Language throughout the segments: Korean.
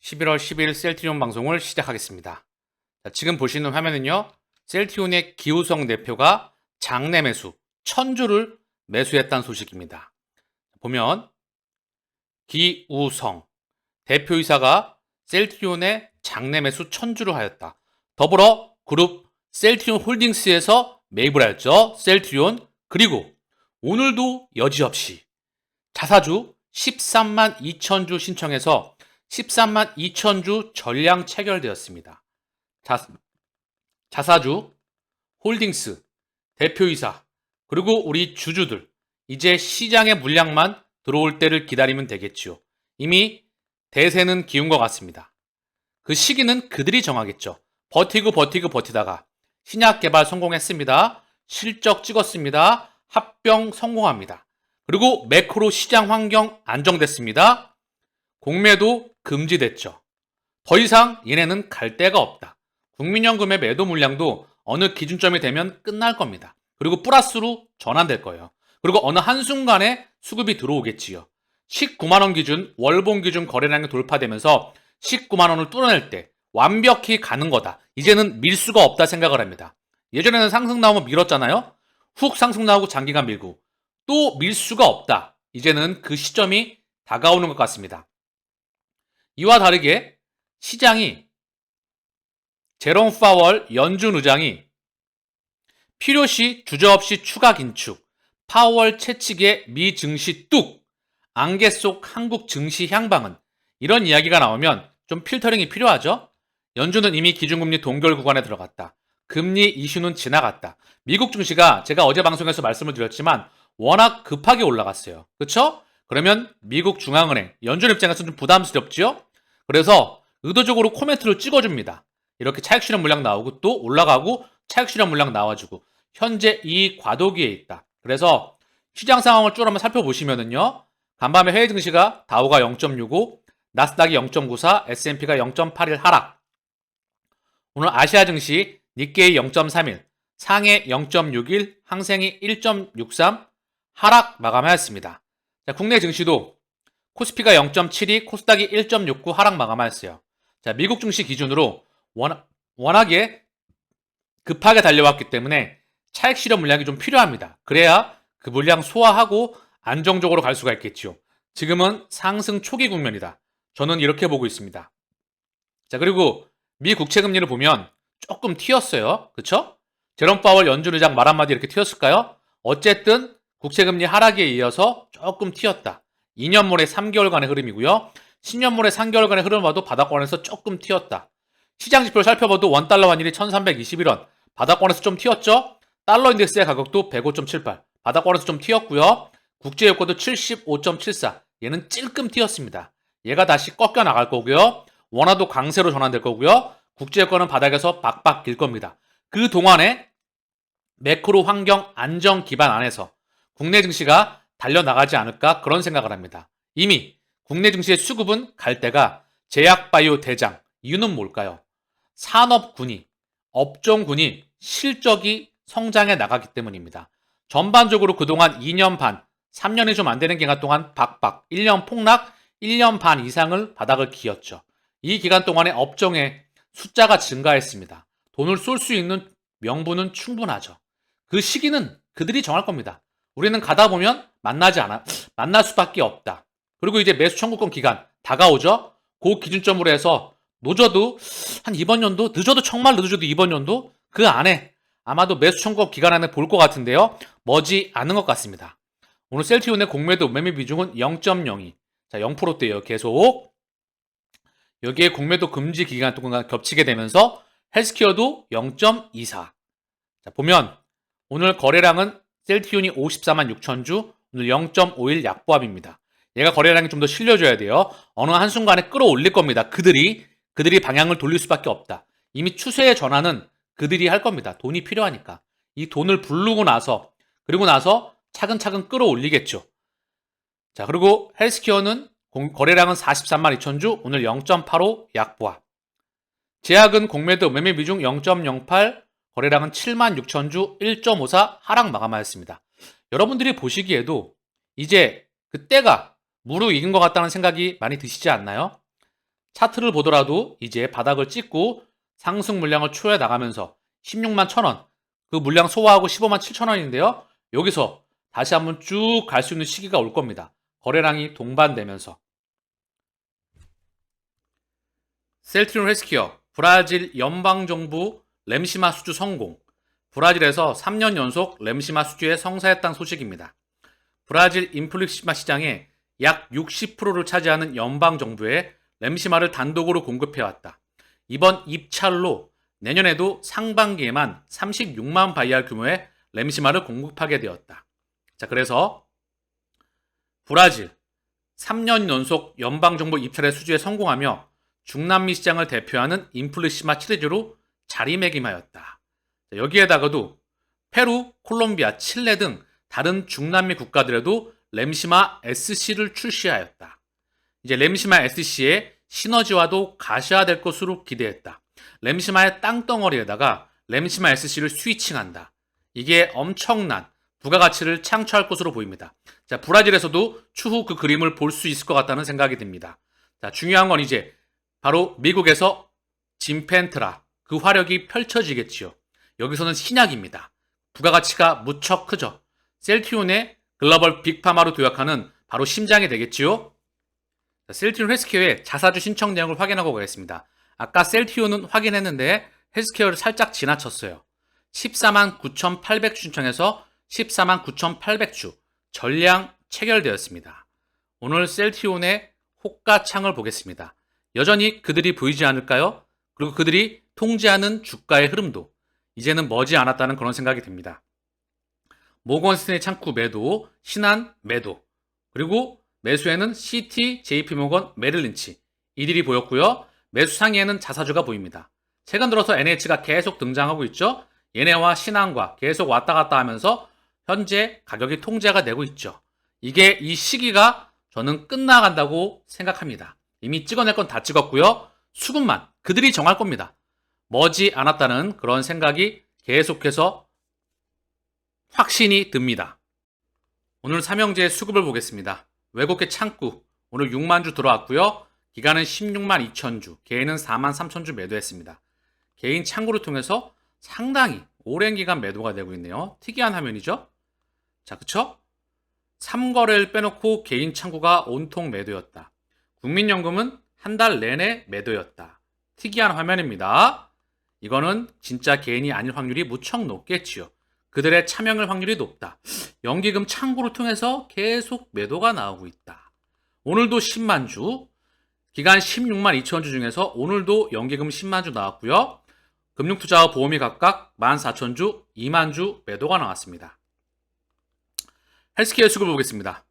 11월 10일 셀트리온 방송을 시작하겠습니다. 자, 지금 보시는 화면은요. 셀트리온의 기우성 대표가 장내 매수 1000주를 매수했다는 소식입니다. 보면 기우성 대표이사가 셀트리온의 장내 매수 1000주를 하였다. 더불어 그룹 셀트리온 홀딩스에서 매입을 하였죠. 셀트리온. 그리고 오늘도 여지없이 자사주 13만 2천주 신청해서 13만 2천주 전량 체결되었습니다. 자사주, 홀딩스, 대표이사, 그리고 우리 주주들, 이제 시장의 물량만 들어올 때를 기다리면 되겠지요. 이미 대세는 기운 것 같습니다. 그 시기는 그들이 정하겠죠. 버티다가 신약 개발 성공했습니다. 실적 찍었습니다. 합병 성공합니다. 그리고 매크로 시장 환경 안정됐습니다. 공매도 금지됐죠. 더 이상 얘네는 갈 데가 없다. 국민연금의 매도 물량도 어느 기준점이 되면 끝날 겁니다. 그리고 플러스로 전환될 거예요. 그리고 어느 한순간에 수급이 들어오겠지요. 19만원 기준, 월봉 기준 거래량이 돌파되면서 19만원을 뚫어낼 때 완벽히 가는 거다. 이제는 밀 수가 없다 생각을 합니다. 예전에는 상승 나오면 밀었잖아요. 훅 상승 나오고 장기간 밀고 또 밀 수가 없다. 이제는 그 시점이 다가오는 것 같습니다. 이와 다르게 시장이 제롬 파월 연준 의장이 필요시 주저없이 추가 긴축, 파월 채찍에 미 증시 뚝, 안개 속 한국 증시 향방은, 이런 이야기가 나오면 좀 필터링이 필요하죠. 연준은 이미 기준금리 동결 구간에 들어갔다. 금리 이슈는 지나갔다. 미국 증시가 제가 어제 방송에서 말씀을 드렸지만 워낙 급하게 올라갔어요. 그렇죠? 그러면 미국 중앙은행, 연준 입장에서는 좀 부담스럽지요? 그래서 의도적으로 코멘트를 찍어줍니다. 이렇게 차익 실현 물량 나오고 또 올라가고 차익 실현 물량 나와주고 현재 이 과도기에 있다. 그래서 시장 상황을 쭉 한번 살펴보시면은요. 간밤에 해외 증시가 다우가 0.65, 나스닥이 0.94, S&P가 0.81 하락. 오늘 아시아 증시 니케이 0.31, 상해 0.61, 항생이 1.63 하락 마감하였습니다. 자, 국내 증시도 코스피가 0.72, 코스닥이 1.69 하락 마감하였어요. 자, 미국 증시 기준으로 워낙에 급하게 달려왔기 때문에 차익 실현 물량이 좀 필요합니다. 그래야 그 물량 소화하고 안정적으로 갈 수가 있겠죠. 지금은 상승 초기 국면이다. 저는 이렇게 보고 있습니다. 자, 그리고 미 국채 금리를 보면 조금 튀었어요. 그렇죠? 제롬 파월 연준 의장 말 한마디 이렇게 튀었을까요? 어쨌든 국채 금리 하락에 이어서 조금 튀었다. 2년물의 3개월간의 흐름이고요. 10년물의 3개월간의 흐름을 봐도 바닥권에서 조금 튀었다. 시장 지표를 살펴봐도 원달러 환율이 1321원, 바닥권에서 좀 튀었죠? 달러 인덱스의 가격도 105.78, 바닥권에서 좀 튀었고요. 국제유가도 75.74, 얘는 찔끔 튀었습니다. 얘가 다시 꺾여 나갈 거고요. 원화도 강세로 전환될 거고요. 국제유가는 바닥에서 박박 길 겁니다. 그 동안에 매크로 환경 안정 기반 안에서 국내 증시가 달려나가지 않을까 그런 생각을 합니다. 이미 국내 증시의 수급은 갈 때가 제약바이오 대장, 이유는 뭘까요? 산업군이, 업종군이 실적이 성장해 나가기 때문입니다. 전반적으로 그동안 2년 반, 3년이 좀 안 되는 기간 동안 박박, 1년 폭락, 1년 반 이상을 바닥을 기었죠. 이 기간 동안에 업종의 숫자가 증가했습니다. 돈을 쏠 수 있는 명분은 충분하죠. 그 시기는 그들이 정할 겁니다. 우리는 가다 보면 만날 수밖에 없다. 그리고 이제 매수 청구권 기간 다가오죠. 그 기준점으로 해서 늦어도 한 이번 연도, 늦어도 정말 늦어도 이번 연도 그 안에 아마도 매수 청구권 기간 안에 볼 것 같은데요. 머지 않은 것 같습니다. 오늘 셀트리온의 공매도 매매 비중은 0.02. 자, 0%대예요. 계속. 여기에 공매도 금지 기간 동안 겹치게 되면서 헬스케어도 0.24. 자, 보면 오늘 거래량은 셀트리온이 54만 6천 주, 오늘 0.51 약보합입니다. 얘가 거래량이 좀 더 실려줘야 돼요. 어느 한순간에 끌어올릴 겁니다. 그들이 방향을 돌릴 수밖에 없다. 이미 추세의 전환은 그들이 할 겁니다. 돈이 필요하니까. 이 돈을 부르고 나서, 그리고 나서 차근차근 끌어올리겠죠. 자, 그리고 헬스케어는 거래량은 43만 2천 주, 오늘 0.85 약보합. 제약은 공매도 매매 비중 0.08, 거래량은 7만 6천 주, 1.54 하락 마감하였습니다. 여러분들이 보시기에도 이제 그때가 무르익은 것 같다는 생각이 많이 드시지 않나요? 차트를 보더라도 이제 바닥을 찍고 상승 물량을 초회해 나가면서 16만 1,000원, 그 물량 소화하고 15만 7천원인데요. 여기서 다시 한번 쭉 갈 수 있는 시기가 올 겁니다. 거래량이 동반되면서. 셀트리온 헬스케어, 브라질 연방정부 렘시마 수주 성공. 브라질에서 3년 연속 렘시마 수주에 성사했다는 소식입니다. 브라질 인플루시마 시장의 약 60%를 차지하는 연방정부에 렘시마를 단독으로 공급해왔다. 이번 입찰로 내년에도 상반기에만 36만 바이알 규모의 렘시마를 공급하게 되었다. 자, 그래서 브라질 3년 연속 연방정부 입찰의 수주에 성공하며 중남미 시장을 대표하는 인플루시마 시리즈로 자리매김하였다. 여기에다가도 페루, 콜롬비아, 칠레 등 다른 중남미 국가들에도 렘시마 SC를 출시하였다. 이제 렘시마 SC의 시너지와도 가시화될 것으로 기대했다. 렘시마의 땅덩어리에다가 렘시마 SC를 스위칭한다. 이게 엄청난 부가가치를 창출할 것으로 보입니다. 자, 브라질에서도 추후 그 그림을 볼 수 있을 것 같다는 생각이 듭니다. 자, 중요한 건 이제 바로 미국에서 짐펜트라, 그 화력이 펼쳐지겠지요. 여기서는 신약입니다. 부가가치가 무척 크죠. 셀트리온의 글로벌 빅파마로 도약하는 바로 심장이 되겠지요. 자, 셀트리온 헬스케어의 자사주 신청 내용을 확인하고 가겠습니다. 아까 셀트리온은 확인했는데 헬스케어를 살짝 지나쳤어요. 14만 9,800주 신청해서 14만 9,800주 전량 체결되었습니다. 오늘 셀트리온의 호가창을 보겠습니다. 여전히 그들이 보이지 않을까요? 그리고 그들이 통제하는 주가의 흐름도 이제는 머지않았다는 그런 생각이 듭니다. 모건 스탠리 창구 매도, 신한 매도, 그리고 매수에는 CT, JP모건, 메릴린치 이들이 보였고요. 매수 상위에는 자사주가 보입니다. 최근 들어서 NH가 계속 등장하고 있죠. 얘네와 신한과 계속 왔다 갔다 하면서 현재 가격이 통제가 되고 있죠. 이게 이 시기가 저는 끝나간다고 생각합니다. 이미 찍어낼 건 다 찍었고요. 수급만 그들이 정할 겁니다. 머지 않았다는 그런 생각이 계속해서 확신이 듭니다. 오늘 삼형제의 수급을 보겠습니다. 외국계 창구 오늘 6만 주 들어왔고요. 기간은 16만 2천 주, 개인은 4만 3천 주 매도했습니다. 개인 창구를 통해서 상당히 오랜 기간 매도가 되고 있네요. 특이한 화면이죠. 자, 그쵸? 3거래를 빼놓고 개인 창구가 온통 매도였다. 국민연금은 한 달 내내 매도였다. 특이한 화면입니다. 이거는 진짜 개인이 아닐 확률이 무척 높겠지요. 그들의 차명일 확률이 높다. 연기금 창구를 통해서 계속 매도가 나오고 있다. 오늘도 10만 주, 기간 16만 2천 주 중에서 오늘도 연기금 10만 주 나왔고요. 금융투자와 보험이 각각 14,000주, 2만 주 매도가 나왔습니다. 헬스케어 수급을 보겠습니다.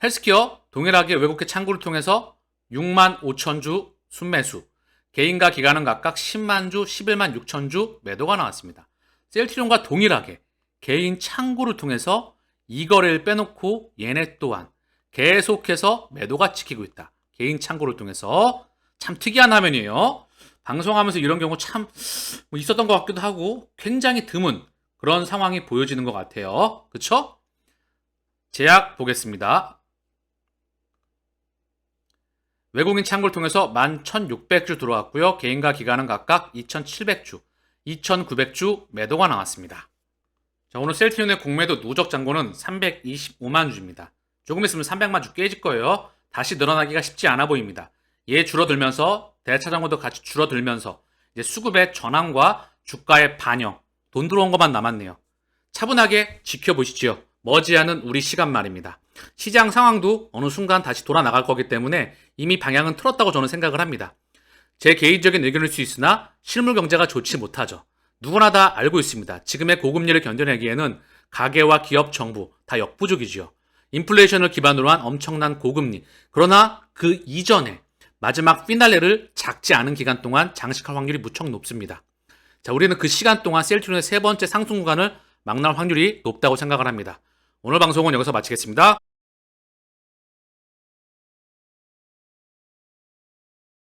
헬스케어 동일하게 외국계 창구를 통해서 6만 5천 주 순매수, 개인과 기관은 각각 10만 주, 11만 6천 주 매도가 나왔습니다. 셀트리온과 동일하게 개인 창구를 통해서 이 거래를 빼놓고 얘네 또한 계속해서 매도가 찍히고 있다. 개인 창구를 통해서 참 특이한 화면이에요. 방송하면서 이런 경우 참 있었던 것 같기도 하고 굉장히 드문 그런 상황이 보여지는 것 같아요. 그쵸? 제약 보겠습니다. 외국인 창구를 통해서 11,600주 들어왔고요. 개인과 기관은 각각 2,700주, 2,900주 매도가 나왔습니다. 자, 오늘 셀트리온의 공매도 누적 잔고는 325만 주입니다. 조금 있으면 300만 주 깨질 거예요. 다시 늘어나기가 쉽지 않아 보입니다. 얘 줄어들면서 대차 잔고도 같이 줄어들면서 이제 수급의 전환과 주가의 반영, 돈 들어온 것만 남았네요. 차분하게 지켜보시죠. 머지않은 우리 시간 말입니다. 시장 상황도 어느 순간 다시 돌아 나갈 거기 때문에 이미 방향은 틀었다고 저는 생각을 합니다. 제 개인적인 의견일 수 있으나 실물 경제가 좋지 못하죠. 누구나 다 알고 있습니다. 지금의 고금리를 견뎌내기에는 가계와 기업, 정부 다 역부족이지요. 인플레이션을 기반으로 한 엄청난 고금리. 그러나 그 이전에 마지막 피날레를 작지 않은 기간 동안 장식할 확률이 무척 높습니다. 자, 우리는 그 시간 동안 셀트리온의 세 번째 상승 구간을 망라할 확률이 높다고 생각을 합니다. 오늘 방송은 여기서 마치겠습니다.